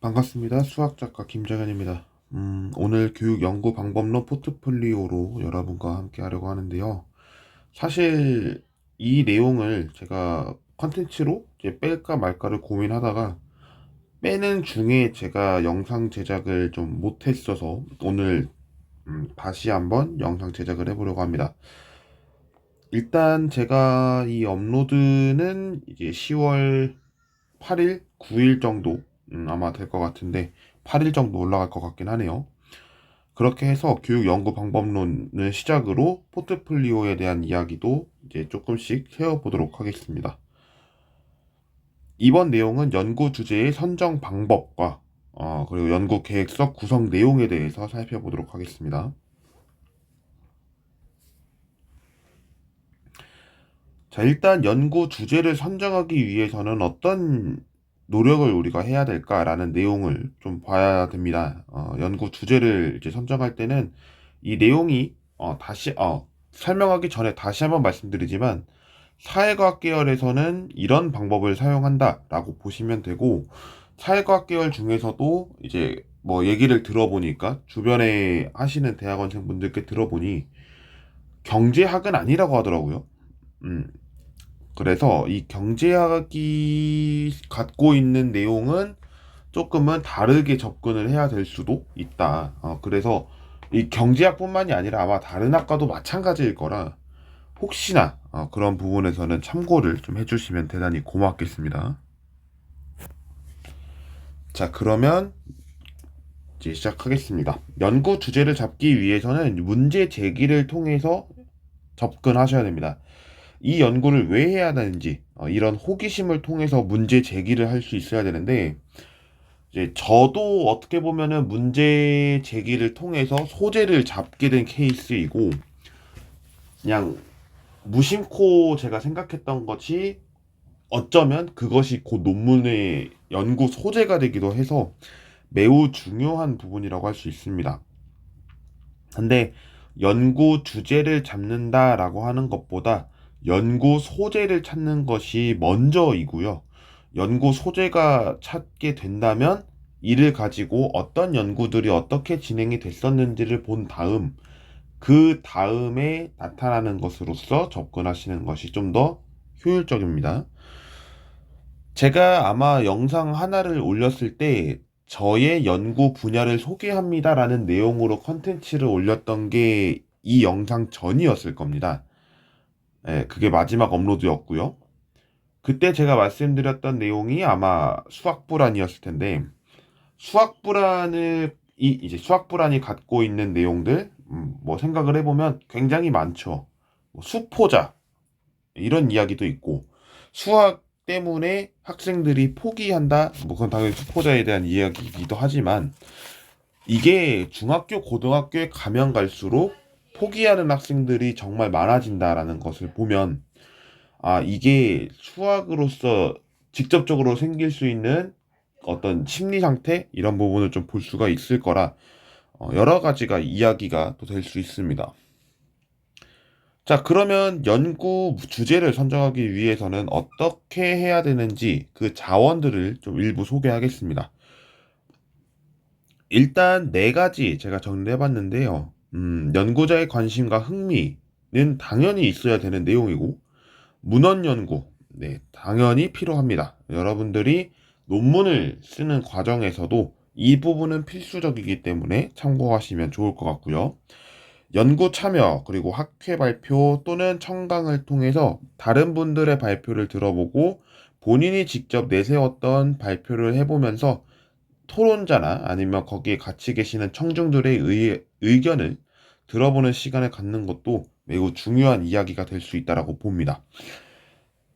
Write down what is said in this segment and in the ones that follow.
반갑습니다. 수학작가 김정현입니다. 오늘 교육 연구 방법론 포트폴리오로 여러분과 함께 하려고 하는데요. 사실 이 내용을 제가 컨텐츠로 이제 뺄까 말까를 고민하다가 빼는 중에 제가 영상 제작을 좀 못했어서 오늘 다시 한번 영상 제작을 해보려고 합니다. 일단 제가 이 업로드는 이제 10월 8일, 9일 정도 아마 될 것 같은데 8일 정도 올라갈 것 같긴 하네요. 그렇게 해서 교육 연구 방법론을 시작으로 포트폴리오에 대한 이야기도 이제 조금씩 세워보도록 하겠습니다. 이번 내용은 연구 주제의 선정 방법과 그리고 연구 계획서 구성 내용에 대해서 살펴보도록 하겠습니다. 자, 일단 연구 주제를 선정하기 위해서는 어떤 노력을 우리가 해야 될까라는 내용을 좀 봐야 됩니다. 연구 주제를 이제 선정할 때는 이 내용이 설명하기 전에 다시 한번 말씀드리지만 사회과학 계열에서는 이런 방법을 사용한다라고 보시면 되고, 사회과학 계열 중에서도 이제 뭐 얘기를 들어보니까 주변에 하시는 대학원생 분들께 들어보니 경제학은 아니라고 하더라고요. 음, 그래서 이 경제학이 갖고 있는 내용은 조금은 다르게 접근을 해야 될 수도 있다. 그래서 이 경제학뿐만이 아니라 아마 다른 학과도 마찬가지일 거라 혹시나 그런 부분에서는 참고를 좀 해주시면 대단히 고맙겠습니다. 자, 그러면 이제 시작하겠습니다. 연구 주제를 잡기 위해서는 문제 제기를 통해서 접근하셔야 됩니다. 이 연구를 왜 해야 하는지 이런 호기심을 통해서 문제 제기를 할 수 있어야 되는데, 이제 저도 어떻게 보면은 문제 제기를 통해서 소재를 잡게 된 케이스이고, 그냥 무심코 제가 생각했던 것이 어쩌면 그것이 곧 논문의 연구 소재가 되기도 해서 매우 중요한 부분이라고 할 수 있습니다. 근데 연구 주제를 잡는다라고 하는 것보다 연구 소재를 찾는 것이 먼저이고요. 연구 소재가 찾게 된다면 이를 가지고 어떤 연구들이 어떻게 진행이 됐었는지를 본 다음, 그 다음에 나타나는 것으로서 접근하시는 것이 좀 더 효율적입니다. 제가 아마 영상 하나를 올렸을 때 저의 연구 분야를 소개합니다라는 내용으로 컨텐츠를 올렸던 게 이 영상 전이었을 겁니다. 예, 그게 마지막 업로드였고요. 그때 제가 말씀드렸던 내용이 아마 수학불안이었을 텐데, 이제 수학불안이 갖고 있는 내용들, 뭐 생각을 해보면 굉장히 많죠. 뭐 수포자, 이런 이야기도 있고, 수학 때문에 학생들이 포기한다, 뭐 그건 당연히 수포자에 대한 이야기이기도 하지만, 이게 중학교, 고등학교에 가면 갈수록 포기하는 학생들이 정말 많아진다라는 것을 보면, 이게 수학으로서 직접적으로 생길 수 있는 어떤 심리 상태? 이런 부분을 좀 볼 수가 있을 거라, 여러 가지가 이야기가 또 될 수 있습니다. 자, 그러면 연구 주제를 선정하기 위해서는 어떻게 해야 되는지 그 자원들을 좀 일부 소개하겠습니다. 일단 네 가지 제가 정리해 봤는데요. 연구자의 관심과 흥미는 당연히 있어야 되는 내용이고, 문헌 연구, 네, 당연히 필요합니다. 여러분들이 논문을 쓰는 과정에서도 이 부분은 필수적이기 때문에 참고하시면 좋을 것 같고요. 연구 참여, 그리고 학회 발표 또는 청강을 통해서 다른 분들의 발표를 들어보고 본인이 직접 내세웠던 발표를 해보면서 토론자나 아니면 거기에 같이 계시는 청중들의 의견을 들어보는 시간을 갖는 것도 매우 중요한 이야기가 될 수 있다고 봅니다.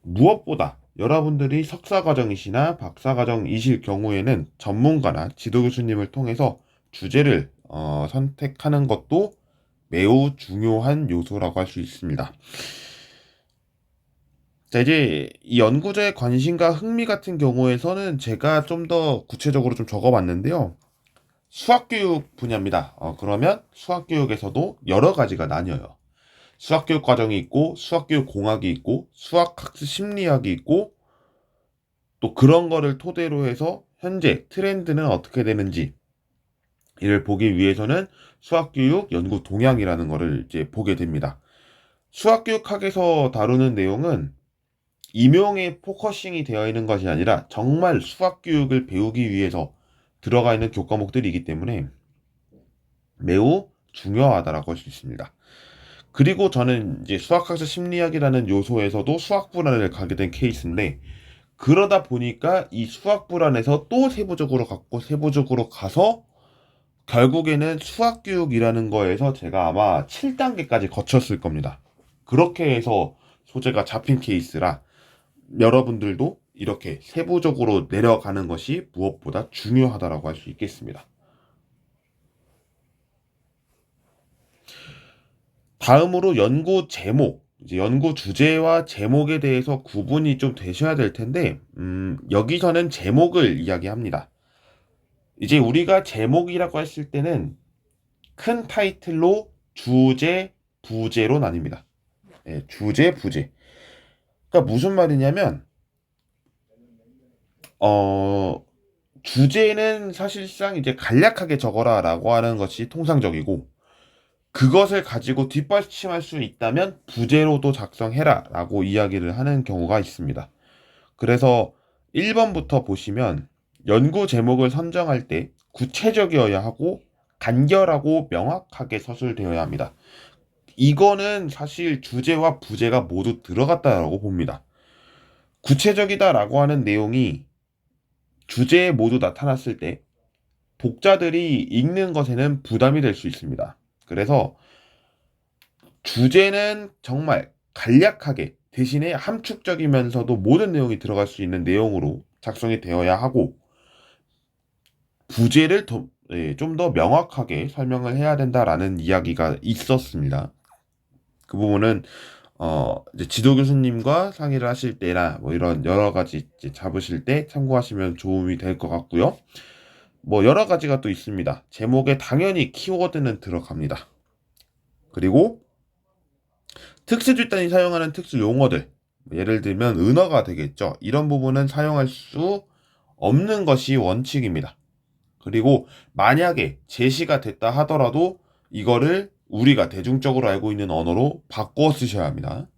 무엇보다 여러분들이 석사과정이시나 박사과정이실 경우에는 전문가나 지도교수님을 통해서 주제를 선택하는 것도 매우 중요한 요소라고 할 수 있습니다. 자, 이제 이 연구자의 관심과 흥미 같은 경우에서는 제가 좀 더 구체적으로 좀 적어봤는데요. 수학교육 분야입니다. 그러면 수학교육에서도 여러 가지가 나뉘어요. 수학교육 과정이 있고, 수학교육 공학이 있고, 수학학습 심리학이 있고, 또 그런 거를 토대로 해서 현재 트렌드는 어떻게 되는지 이를 보기 위해서는 수학교육 연구 동향이라는 거를 이제 보게 됩니다. 수학교육학에서 다루는 내용은 임용에 포커싱이 되어 있는 것이 아니라 정말 수학교육을 배우기 위해서 들어가 있는 교과목들이기 때문에 매우 중요하다라고 할 수 있습니다. 그리고 저는 이제 수학학자 심리학이라는 요소에서도 수학 불안을 가게 된 케이스인데, 그러다 보니까 이 수학 불안에서 또 세부적으로 가서 결국에는 수학교육이라는 거에서 제가 아마 7단계까지 거쳤을 겁니다. 그렇게 해서 소재가 잡힌 케이스라 여러분들도 이렇게 세부적으로 내려가는 것이 무엇보다 중요하다라고 할 수 있겠습니다. 다음으로 연구 제목, 이제 연구 주제와 제목에 대해서 구분이 좀 되셔야 될 텐데, 여기서는 제목을 이야기합니다. 이제 우리가 제목이라고 했을 때는 큰 타이틀로 주제, 부제로 나뉩니다. 예, 주제, 부제. 그러니까 무슨 말이냐면, 주제는 사실상 이제 간략하게 적어라라고 하는 것이 통상적이고, 그것을 가지고 뒷받침할 수 있다면 부제로도 작성해라라고 이야기를 하는 경우가 있습니다. 그래서 1번부터 보시면 연구 제목을 선정할 때 구체적이어야 하고 간결하고 명확하게 서술되어야 합니다. 이거는 사실 주제와 부제가 모두 들어갔다라고 봅니다. 구체적이다라고 하는 내용이 주제에 모두 나타났을 때 독자들이 읽는 것에는 부담이 될 수 있습니다. 그래서 주제는 정말 간략하게 대신에 함축적이면서도 모든 내용이 들어갈 수 있는 내용으로 작성이 되어야 하고, 부제를 좀 더 명확하게 설명을 해야 된다라는 이야기가 있었습니다. 그 부분은 이제 지도 교수님과 상의를 하실 때나 뭐 이런 여러 가지 이제 잡으실 때 참고하시면 도움이 될 것 같고요. 뭐 여러 가지가 또 있습니다. 제목에 당연히 키워드는 들어갑니다. 그리고 특수 집단이 사용하는 특수 용어들, 예를 들면 은어가 되겠죠. 이런 부분은 사용할 수 없는 것이 원칙입니다. 그리고 만약에 제시가 됐다 하더라도 이거를 우리가 대중적으로 알고 있는 언어로 바꿔 쓰셔야 합니다.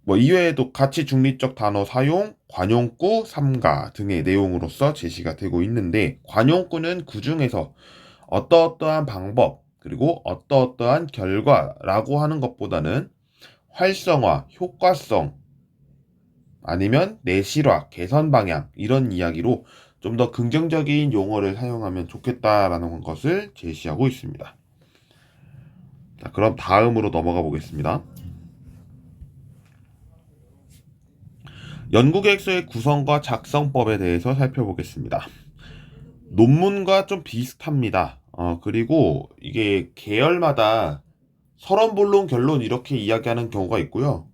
뭐 이외에도 가치 중립적 단어 사용, 관용구, 삼가 등의 내용으로서 제시가 되고 있는데, 관용구는 그 중에서 어떠어떠한 방법, 그리고 어떠어떠한 결과라고 하는 것보다는 활성화, 효과성, 아니면 내실화, 개선 방향 이런 이야기로 좀 더 긍정적인 용어를 사용하면 좋겠다라는 것을 제시하고 있습니다. 자, 그럼 다음으로 넘어가 보겠습니다. 연구계획서의 구성과 작성법에 대해서 살펴보겠습니다. 논문과 좀 비슷합니다. 그리고 이게 계열마다 서론, 본론, 결론 이렇게 이야기하는 경우가 있고요.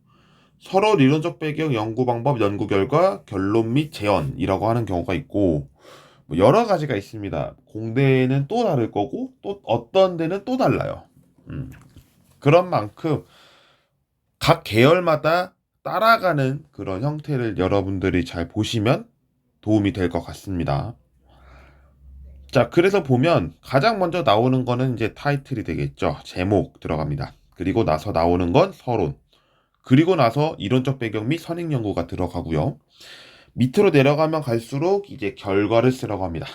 서론, 이론적 배경, 연구 방법, 연구 결과, 결론 및 제언이라고 하는 경우가 있고, 뭐 여러 가지가 있습니다. 공대는 또 다를 거고, 또 어떤 데는 또 달라요. 그런 만큼 각 계열마다 따라가는 그런 형태를 여러분들이 잘 보시면 도움이 될 것 같습니다. 자, 그래서 보면 가장 먼저 나오는 거는 이제 타이틀이 되겠죠. 제목 들어갑니다. 그리고 나서 나오는 건 서론. 그리고 나서 이론적 배경 및 선행 연구가 들어가고요. 밑으로 내려가면 갈수록 이제 결과를 쓰라고 합니다.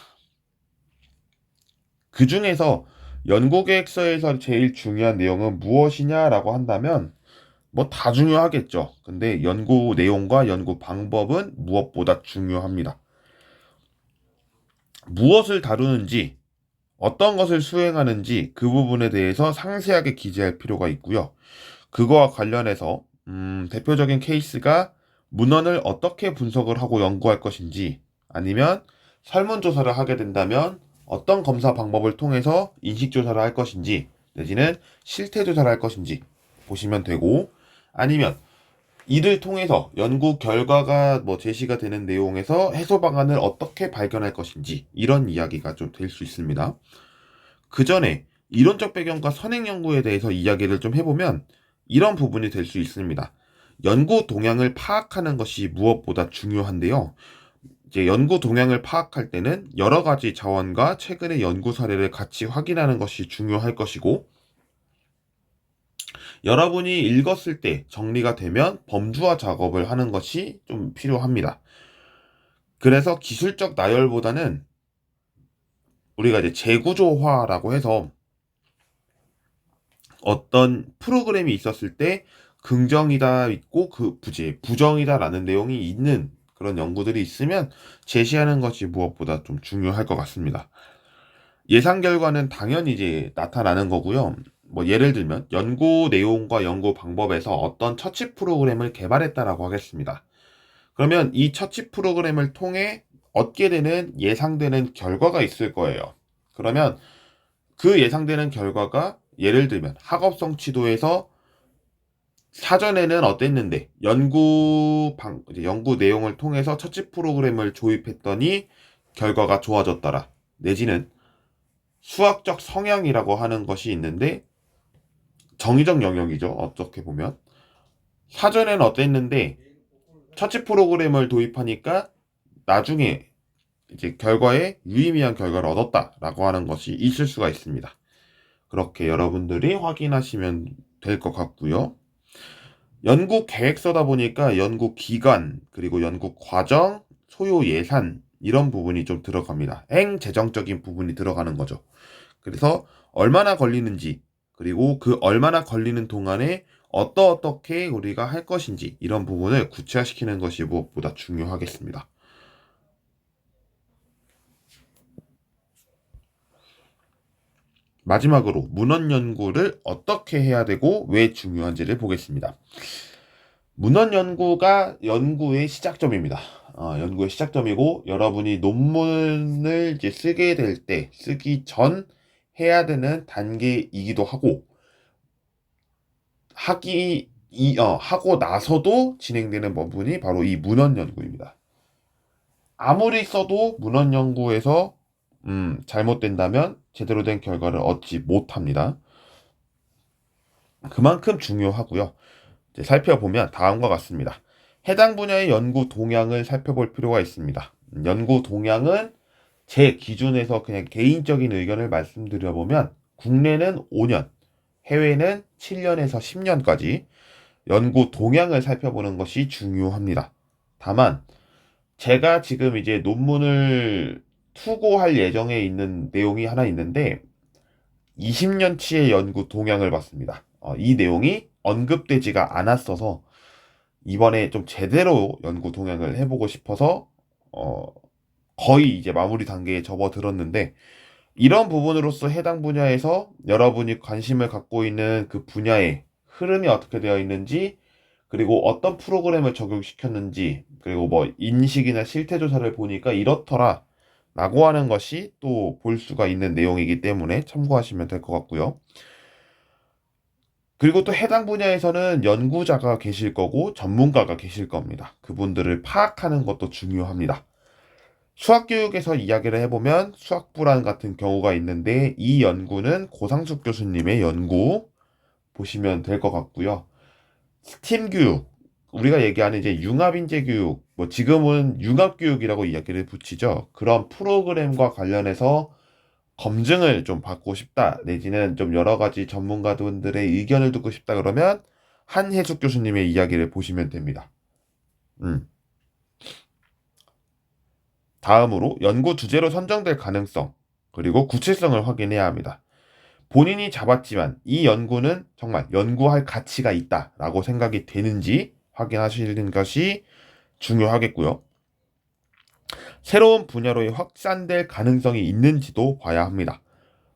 그 중에서 연구계획서에서 제일 중요한 내용은 무엇이냐라고 한다면 뭐 다 중요하겠죠. 근데 연구 내용과 연구 방법은 무엇보다 중요합니다. 무엇을 다루는지, 어떤 것을 수행하는지 그 부분에 대해서 상세하게 기재할 필요가 있고요. 그거와 관련해서 대표적인 케이스가 문헌을 어떻게 분석을 하고 연구할 것인지, 아니면 설문조사를 하게 된다면 어떤 검사 방법을 통해서 인식조사를 할 것인지, 내지는 실태조사를 할 것인지 보시면 되고, 아니면 이를 통해서 연구 결과가 뭐 제시가 되는 내용에서 해소 방안을 어떻게 발견할 것인지, 이런 이야기가 좀 될 수 있습니다. 그 전에 이론적 배경과 선행 연구에 대해서 이야기를 좀 해보면 이런 부분이 될 수 있습니다. 연구 동향을 파악하는 것이 무엇보다 중요한데요. 이제 연구 동향을 파악할 때는 여러 가지 자원과 최근의 연구 사례를 같이 확인하는 것이 중요할 것이고, 여러분이 읽었을 때 정리가 되면 범주화 작업을 하는 것이 좀 필요합니다. 그래서 기술적 나열보다는 우리가 이제 재구조화라고 해서 어떤 프로그램이 있었을 때 긍정이다 있고 그 부정이다라는 내용이 있는 그런 연구들이 있으면 제시하는 것이 무엇보다 좀 중요할 것 같습니다. 예상 결과는 당연히 이제 나타나는 거고요. 뭐 예를 들면 연구 내용과 연구 방법에서 어떤 처치 프로그램을 개발했다라고 하겠습니다. 그러면 이 처치 프로그램을 통해 얻게 되는 예상되는 결과가 있을 거예요. 그러면 그 예상되는 결과가 예를 들면 학업 성취도에서 사전에는 어땠는데 이제 연구 내용을 통해서 처치 프로그램을 조입했더니 결과가 좋아졌더라. 내지는 수학적 성향이라고 하는 것이 있는데 정의적 영역이죠. 어떻게 보면 사전에는 어땠는데 처치 프로그램을 도입하니까 나중에 이제 결과에 유의미한 결과를 얻었다라고 하는 것이 있을 수가 있습니다. 그렇게 여러분들이 확인하시면 될 것 같고요. 연구 계획서다 보니까 연구 기간, 그리고 연구 과정, 소요 예산 이런 부분이 좀 들어갑니다. 행재정적인 부분이 들어가는 거죠. 그래서 얼마나 걸리는지, 그리고 그 얼마나 걸리는 동안에 어떻게 우리가 할 것인지 이런 부분을 구체화시키는 것이 무엇보다 중요하겠습니다. 마지막으로 문헌 연구를 어떻게 해야 되고 왜 중요한지를 보겠습니다. 문헌 연구가 연구의 시작점입니다. 연구의 시작점이고 여러분이 논문을 이제 쓰게 될 때 쓰기 전 해야 되는 단계이기도 하고 하고 나서도 진행되는 부분이 바로 이 문헌 연구입니다. 아무리 써도 문헌 연구에서 잘못된다면 제대로 된 결과를 얻지 못합니다. 그만큼 중요하고요. 이제 살펴보면 다음과 같습니다. 해당 분야의 연구 동향을 살펴볼 필요가 있습니다. 연구 동향은 제 기준에서 그냥 개인적인 의견을 말씀드려보면 국내는 5년, 해외는 7년에서 10년까지 연구 동향을 살펴보는 것이 중요합니다. 다만 제가 지금 이제 논문을 투고할 예정에 있는 내용이 하나 있는데 20년치의 연구 동향을 봤습니다. 이 내용이 언급되지가 않았어서 이번에 좀 제대로 연구 동향을 해보고 싶어서 어, 거의 이제 마무리 단계에 접어들었는데 이런 부분으로서 해당 분야에서 여러분이 관심을 갖고 있는 그 분야의 흐름이 어떻게 되어 있는지 그리고 어떤 프로그램을 적용시켰는지 그리고 뭐 인식이나 실태 조사를 보니까 이렇더라 라고 하는 것이 또 볼 수가 있는 내용이기 때문에 참고하시면 될 것 같고요. 그리고 또 해당 분야에서는 연구자가 계실 거고 전문가가 계실 겁니다. 그분들을 파악하는 것도 중요합니다. 수학교육에서 이야기를 해보면 수학불안 같은 경우가 있는데 이 연구는 고상숙 교수님의 연구 보시면 될 것 같고요. 스팀 교육, 우리가 얘기하는 이제 융합인재 교육, 뭐 지금은 융합교육이라고 이야기를 붙이죠. 그런 프로그램과 관련해서 검증을 좀 받고 싶다, 내지는 좀 여러 가지 전문가분들의 의견을 듣고 싶다 그러면 한혜숙 교수님의 이야기를 보시면 됩니다. 음. 다음으로 연구 주제로 선정될 가능성, 그리고 구체성을 확인해야 합니다. 본인이 잡았지만 이 연구는 정말 연구할 가치가 있다라고 생각이 되는지 확인하시는 것이 중요하겠고요. 새로운 분야로의 확산될 가능성이 있는지도 봐야 합니다.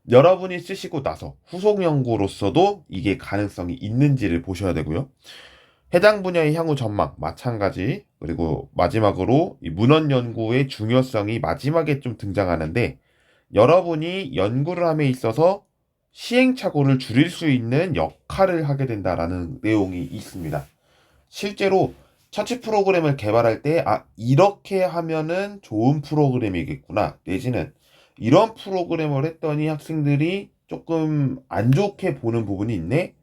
여러분이 쓰시고 나서 후속 연구로서도 이게 가능성이 있는지를 보셔야 되고요. 해당 분야의 향후 전망 마찬가지, 그리고 마지막으로 이 문헌 연구의 중요성이 마지막에 좀 등장하는데 여러분이 연구를 함에 있어서 시행착오를 줄일 수 있는 역할을 하게 된다라는 내용이 있습니다. 실제로 처치 프로그램을 개발할 때 이렇게 하면은 좋은 프로그램이겠구나, 내지는 이런 프로그램을 했더니 학생들이 조금 안 좋게 보는 부분이 있네,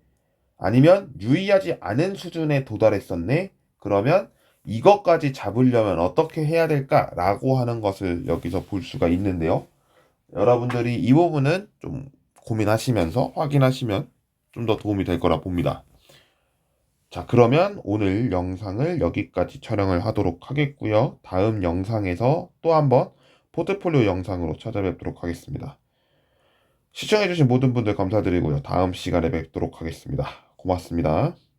아니면 유의하지 않은 수준에 도달했었네. 그러면 이것까지 잡으려면 어떻게 해야 될까라고 하는 것을 여기서 볼 수가 있는데요. 여러분들이 이 부분은 좀 고민하시면서 확인하시면 좀 더 도움이 될 거라 봅니다. 자, 그러면 오늘 영상을 여기까지 촬영을 하도록 하겠고요. 다음 영상에서 또 한번 포트폴리오 영상으로 찾아뵙도록 하겠습니다. 시청해주신 모든 분들 감사드리고요. 다음 시간에 뵙도록 하겠습니다. 고맙습니다.